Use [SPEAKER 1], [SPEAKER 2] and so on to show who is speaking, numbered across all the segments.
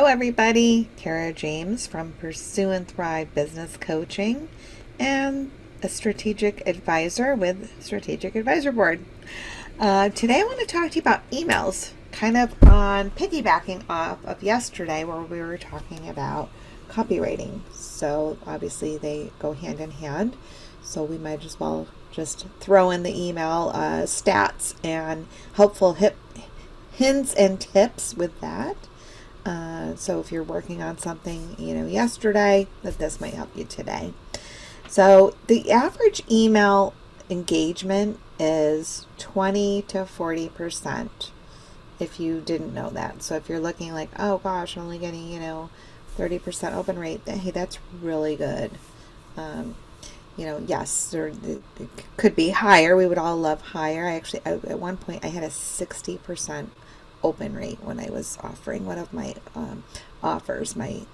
[SPEAKER 1] everybody. Tara James from Pursue and Thrive Business Coaching and a strategic advisor with Strategic Advisor Board. Today, I want to talk to you about emails, kind of on piggybacking off of yesterday where we were talking about copywriting. So, obviously, they go hand in hand. So, we might as well just throw in the email stats and helpful hints and tips with that. So if you're working on something, yesterday, that this might help you today. So the average email engagement is 20 to 40%, if you didn't know that. So if you're looking like, oh gosh, I'm only getting, 30% open rate, hey, that's really good. Yes, it could be higher. We would all love higher. At one point, I had a 60% open rate when I was offering one of my offers. The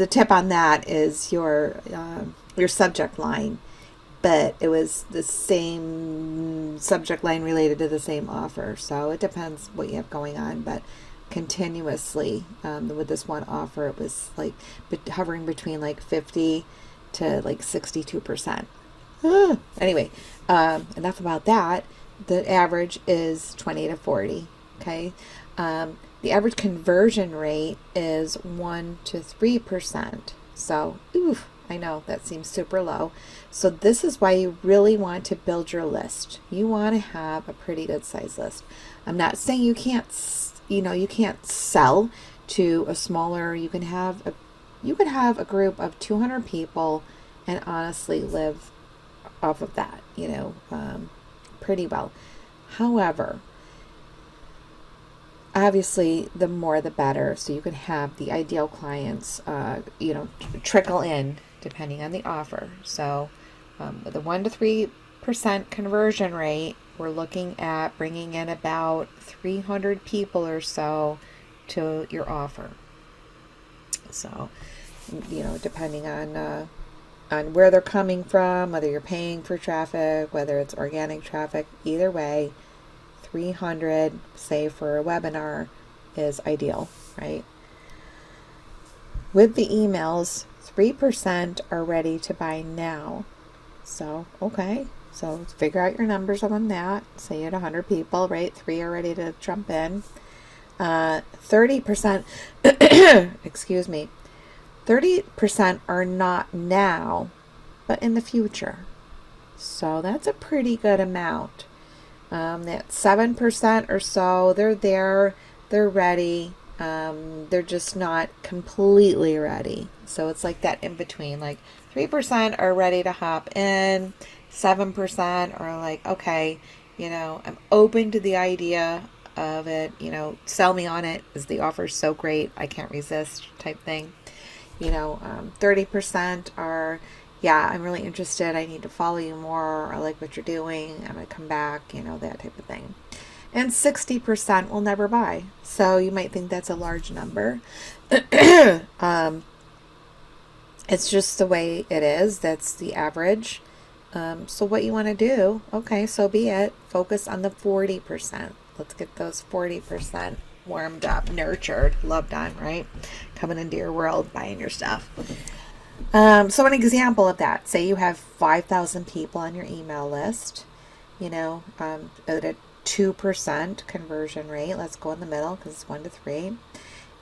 [SPEAKER 1] tip on that is your subject line, but it was the same subject line related to the same offer. So it depends what you have going on, but continuously with this one offer, it was like hovering between like 50 to like 62%. Anyway, enough about that. The average is 20 to 40. Okay. The average conversion rate is 1 to 3%. So, I know that seems super low. So this is why you really want to build your list. You want to have a pretty good size list. I'm not saying you can't sell to a smaller, you can have a group of 200 people and honestly live off of that, pretty well. However, obviously the more the better, so you can have the ideal clients trickle in depending on the offer. So with a 1 to 3% conversion rate, we're looking at bringing in about 300 people or so to your offer. So depending on where they're coming from, whether you're paying for traffic, whether it's organic traffic, either way, 300, say for a webinar, is ideal, right? With the emails, 3% are ready to buy now. So, okay. So figure out your numbers on that. Say you had 100 people, right? 3 are ready to jump in. 30%, excuse me, 30% are not now, but in the future. So that's a pretty good amount. That 7% or so, they're there, they're ready. They're just not completely ready. So it's like that in between. Like 3% are ready to hop in, 7% are like, okay, I'm open to the idea of it, sell me on it. Is the offer so great I can't resist type thing. 30% are, yeah, I'm really interested. I need to follow you more. I like what you're doing. I'm going to come back, that type of thing. And 60% will never buy. So you might think that's a large number. It's just the way it is. That's the average. So what you want to do, okay, so be it. Focus on the 40%. Let's get those 40% warmed up, nurtured, loved on, right? Coming into your world, buying your stuff. So an example of that, say you have 5,000 people on your email list, at a 2% conversion rate. Let's go in the middle because it's 1 to 3.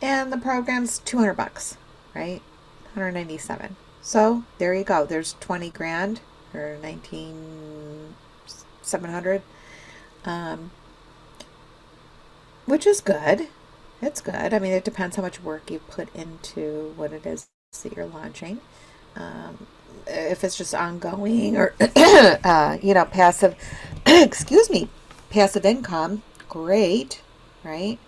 [SPEAKER 1] And the program's $200, right? 197. So there you go. There's 20 grand or 19,700. Which is good. It's good. I mean, it depends how much work you put into what it is that you're launching. If it's just ongoing or, passive, passive income, great, right?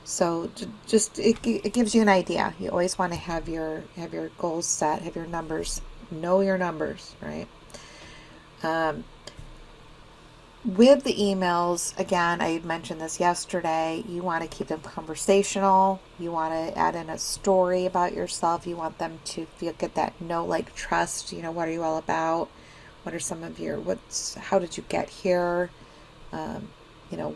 [SPEAKER 1] So just, it gives you an idea. You always want to have your goals set, have your numbers, know your numbers, right? With the emails, again, I mentioned this yesterday, you want to keep them conversational. You want to add in a story about yourself. You want them to get that know, like, trust. What are you all about? What are some of your, how did you get here?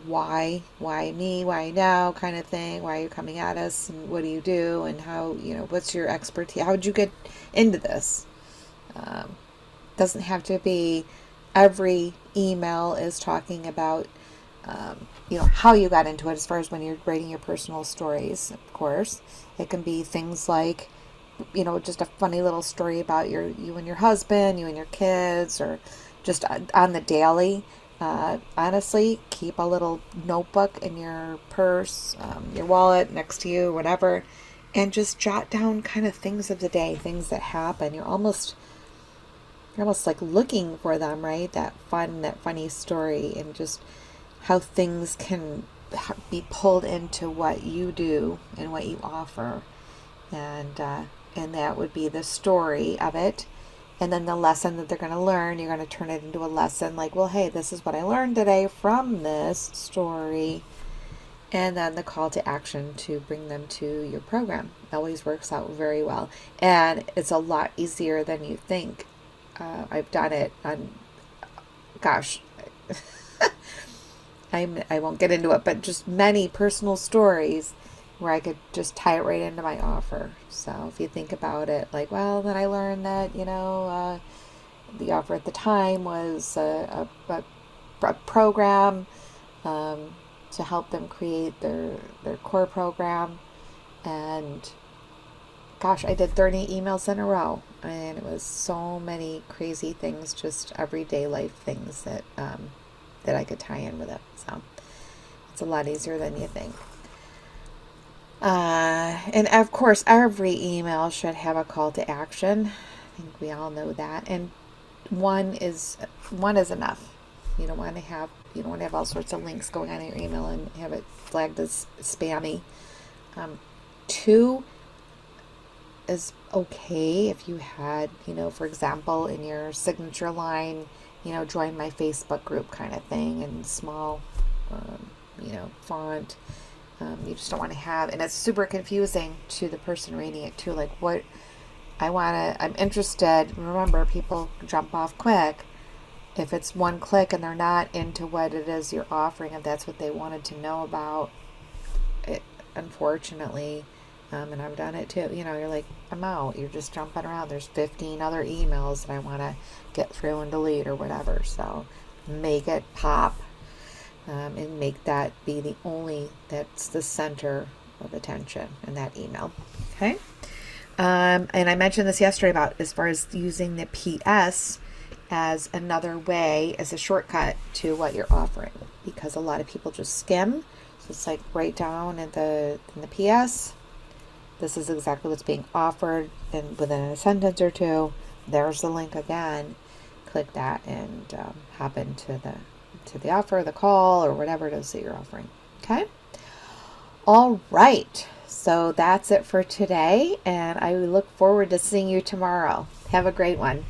[SPEAKER 1] why me, why now kind of thing, why are you coming at us, and what do you do, and how, what's your expertise, how did you get into this? Doesn't have to be every email is talking about, how you got into it, as far as when you're writing your personal stories, of course. It can be things like, just a funny little story about you and your husband, you and your kids, or just on the daily. Honestly, keep a little notebook in your purse, your wallet next to you, whatever, and just jot down kind of things of the day, things that happen. You're almost like looking for them, right? That funny story, and just how things can be pulled into what you do and what you offer, and that would be the story of it. And then the lesson that they're going to learn, you're going to turn it into a lesson, like, well, hey, this is what I learned today from this story. And then the call to action to bring them to your program always works out very well. And it's a lot easier than you think. I've done it on, gosh, I won't get into it, but just many personal stories where I could just tie it right into my offer. So if you think about it, like, well, then I learned that, the offer at the time was a program to help them create their core program. And gosh, I did 30 emails in a row. And it was so many crazy things, just everyday life things that I could tie in with it. So it's a lot easier than you think. And of course, every email should have a call to action. I think we all know that. And one is enough. You don't want to have all sorts of links going on in your email and have it flagged as spammy. 2 is okay if you had, for example, in your signature line, join my Facebook group kind of thing, and small, font. You just don't want to have, and it's super confusing to the person reading it too. Like, what I'm interested. Remember, people jump off quick. If it's one click and they're not into what it is you're offering, if that's what they wanted to know about, it, unfortunately, and I've done it too. You're like, I'm out. You're just jumping around. There's 15 other emails that I want to get through and delete or whatever. So make it pop. And make that be that's the center of attention in that email. Okay. And I mentioned this yesterday about as far as using the PS as another way, as a shortcut to what you're offering, because a lot of people just skim. So it's like, write down in the PS, this is exactly what's being offered, and within a sentence or two, there's the link again. Click that and hop into the offer, the call, or whatever it is that you're offering. Okay? All right. So that's it for today, and I look forward to seeing you tomorrow. Have a great one.